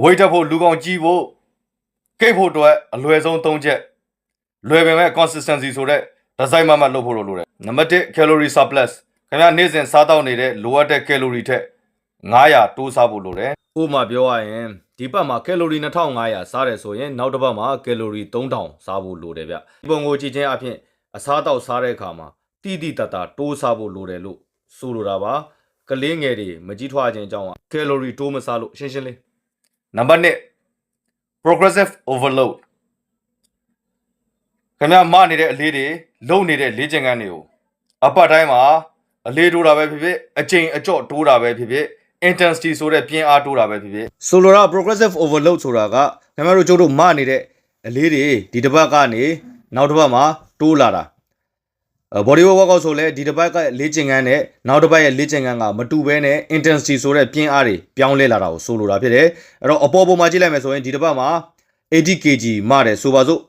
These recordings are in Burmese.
ဝိတ်တက်ဖို့လူကောင်ကြီးဖို့ကိတ်ဖို့အတွက်အလွယ်ဆုံး၃ချက်လွယ်ပေမဲ့ consistency ဆိုတဲ့ဒီဇိုင်းမှလုပ်ဖို့လိုတယ်နံပါတ်1 calorie surplus ခင်ဗျာနေ့စဉ်စားတောက်နေတဲ့လိုအပ်တဲ့ calorie ထက်900တိုးစားဖို့လိုတယ်ဥပမာပြောရရင်ဒီပတ်မှာ calorie 2500စားတယ်ဆိုရင်နောက်တစ်ပတ်မှာ calorie 3000စားဖို့လိုတယ်ဗျဒီပုံကိုကြည့်ချင်းအဖြစ်အစားတောက်စားတဲ့အခါမှာတိတိတတ်တာတိုးစားဖို့လိုတယ်လို့ဆိုလိုတာပါကလေးငယ်တွေမကြီးထွားခြင်းအကြောင်း calorie တိုးမစားလို့ရှင်းရှင်းလေးနံပါတ်1 progressive overload ခင်ဗျားမနေတဲ့အလေးတွေလုံနေတဲ့လေ့ကျင့်ခန်းတွေကိုအပတ်တိုင်းမှာအလေးတိုးတာပဲဖြစ်ဖြစ်အချိန်အကြော့တိုးတာပဲဖြစ်ဖြစ် intensity ဆိုတဲ့ပြင်းအားတိုးတာပဲဖြစ်ဖြစ်ဆိုလိုတာ progressive overload ဆိုတာကခင်ဗျားတို့ကျုပ်တို့မနေတဲ့အလေးတွေဒီတစ်ပတ်ကနေနောက်တစ်ပတ်မှာတိုးလာတာbody workout ဆိုလဲဒီတစ်ပတ်ကလေ့ကျင့်ခန်းနဲ့နောက်တစ်ပတ်ရဲ့လေ့ကျင့်ခန်းကမတူဘဲနဲ့ intensity ဆိုတဲ့ပြင်းအားတွေပြောင်းလဲလာတာကိုဆိုလိုတာဖြစ်တယ်အဲ့တော့အပေါ်ပေါ်မှာကြည့်လိုက်မယ်ဆိုရင်ဒီတစ်ပတ်မှာ80 kg မတယ်ဆိုပါစို့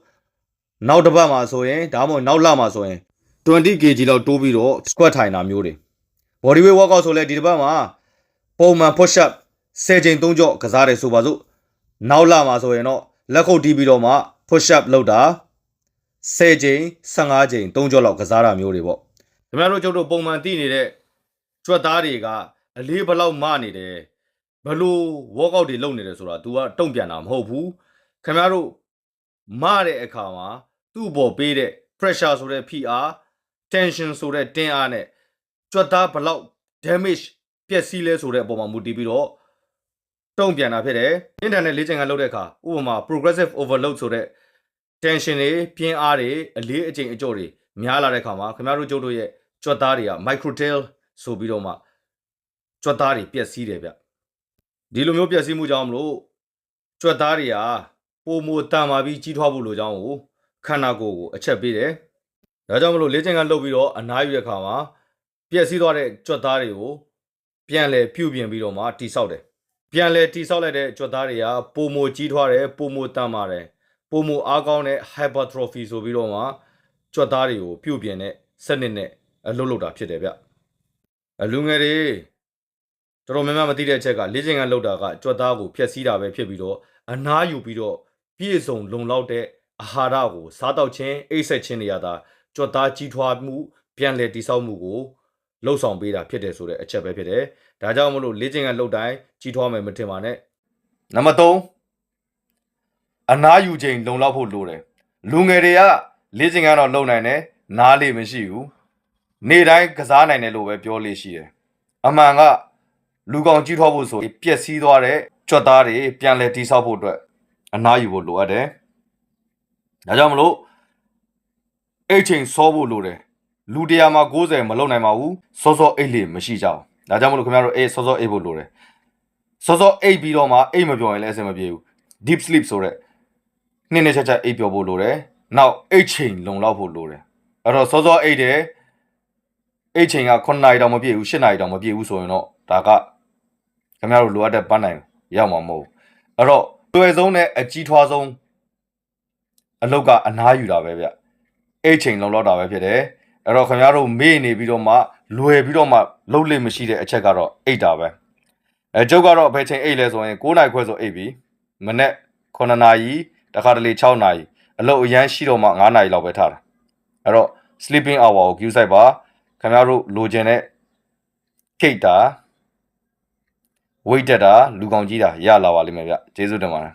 နောက်တစ်ပတ်မှာဆိုရင်ဒါမှမဟုတ်နောက်လမှာဆိုရင်20 kg လောက်တိုးပြီးတော့ squat ထိုင်တာမျိုးတွေ body weight workout ဆိုလဲဒီတစ်ပတ်မှာပုံမှန် push up 10ချိန်3ကြော့ကစားတယ်ဆိုပါစို့နောက်လမှာဆိုရင်တော့လက်ခုပ်တီးပြီးတော့မှ push up လုပ်တာ10ချိန်15ချိန်3ကြော့လောက်ကစားတာမျိုးတွေပေါ့ခင်ဗျားတို့ကျုပ်တို့ပုံမှန်သိနေတဲ့ကြွက်သားတွေကအလေးဘလောက်မနေတယ်ဘလို့ workout တွေလုပ်နေတယ်ဆိုတာ तू ကတုံ့ပြန်တာမဟုတ်ဘူးခင်ဗျားတို့မတဲ့အခါမှာသူ့ပေါ်ပေးတဲ့ pressure ဆိုတဲ့ဖိအား tension ဆိုတဲ့တင်းအားနဲ့ကြွက်သားဘလောက် damage ပျက်စီးလဲဆိုတဲ့အပေါ်မှာမူတည်ပြီးတော့တုံ့ပြန်တာဖြစ်တယ်အင်တာနက်လေ့ကျင့်ခန်းလုပ်တဲ့အခါဥပမာ progressive overload ဆိုတဲ့ tension တွေပြင်းအားတွေအလေးအကျင့်အကျော့တွေများလာတဲ့အခါမှာခင်ဗျားတို့ကျုပ်တို့ရဲ့ကြွက်သားတွေက microtail ဆိုပြီးတော့မှကြွက်သားတွေပျက်စီးတယ်ဗျဒီလိုမျိုးပျက်စီးမှုကြောင့်မလို့ကြွက်သားတွေကပုံမတန်မာပြီးကြီးထွားဖို့လိုကြောင်းကိုခန္ဓာကိုယ်ကိုအချက်ပေးတယ်ဒါကြောင့်မလို့လေ့ကျင့်ခန်းလုပ်ပြီးတော့အနားယူတဲ့အခါမှာပျက်စီးသွားတဲ့ကြွက်သားတွေကိုပြန်လဲပြုပြင်ပြီးတော့မှတိဆောက်တယ်ပြန်လဲတိဆောက်လိုက်တဲ့ကြွက်သားတွေကပုံမကြီးထွားတယ်ပုံမတန်မာတယ်ပုံမအားကောင်းတဲ့ hypertrophy ဆိုပြီးတော့မှကြွက်သားတွေကိုပြုပြင်တဲ့စနစ်နဲ့အလုပ်လုပ်တာဖြစ်တယ်ဗျလူငယ်တွေတော်တော်များများမသိတဲ့အချက်ကလေ့ကျင့်ခန်းလုပ်တာကကြွက်သားကိုဖျက်ဆီးတာပဲဖြစ်ပြီးတော့အနားယူပြီးတော့ပြည့်စုံလုံလောက်တဲ့အာဟာရကိုစားတောက်ခြင်းအိပ်စက်ခြင်းတွေရတာကြွက်သားကြီးထွားမှုပြန်လည်တိဆောက်မှုကိုလှုပ်ဆောင်ပေးတာဖြစ်တယ်ဆိုတဲ့အချက်ပဲဖြစ်တယ်ဒါကြောင့်မလို့လေ့ကျင့်ခန်းလုပ်တိုင်းကြီးထွားမယ်မထင်ပါနဲ့နံပါတ်3အနားယူခြင်းလုံလောက်ဖို့လိုတယ်လူငယ်တွေကလေ့ကျင့်ခန်းတော့လုပ်နိုင်တယ်နားလေမရှိဘူးနေ့တိုင်းကစားနိုင်တယ်လို့ပဲပြောလို့ရှိတယ်အမှန်ကလူကောင်ကြီးထွားဖို့ဆိုပျက်စီးသွားတဲ့ကြွက်သားတွေပြန်လဲတိဆောက်ဖို့အတွက်အနားယူဖို့လိုအပ်တယ်ဒါကြောင့်မလို့အိတ်ချိန်စောဖို့လိုတယ်လူ100မှာ90မလုံနိုင်ပါဘူးစောစောအိတ်လေမရှိကြဘူးဒါကြောင့်မလို့ခင်ဗျားတို့စောစောအိတ်ဖို့လိုတယ်စောစောအိတ်ပြီးတော့မှအိတ်မပြောရင်လည်းအဆင်မပြေဘူး deep sleep ဆိုတဲ့နှစ်ချက်အိတ်ပြောဖို့လိုတယ်နောက်အိတ်ချိန်လုံလောက်ဖို့လိုတယ်အဲ့တော့စောစောအိတ်တယ်အိတ်ချိန်က9နာရီတောင်မပြည့်ဘူး10နာရီတောင်မပြည့်ဘူးဆိုရင်တော့ဒါကခင်ဗျားတို့လိုအပ်တဲ့ပန်းနိုင်ရောက်မှာမဟုတ်ဘူးအဲ့တော့လွယ်ဆုံးနဲ့အကြီးထွားဆုံးအလုပ်ကအနားယူတာပဲဗျအိတ်ချိန်လုံလောက်တာပဲဖြစ်တယ်အဲ့တော့ခင်ဗျားတို့မေ့နေပြီးတော့မှလွယ်ပြီးတော့မှလှုပ်လေမရှိတဲ့အချက်ကတော့အိတ်တာပဲကျုပ်ကတော့ဘယ်ချိန်အိတ်လဲဆိုရင်9နာရီခွဲဆိုအိတ်ပြီမနေ့9နာရီတခါတလေ6နာရီအလုပ်အရန်ရှိတော့မှ9နာရီလောက်ပဲထားတာအဲ့တော့ sleeping hour ကို queue ဆိုင်ပါခင်ဗျားတို့လိုချင်တဲ့ခိတ်တာweight တက်တာလူကောင်ကြီးတာရလာပါလိမ့်မယ်ဗျကျေးဇူးတင်ပါတယ်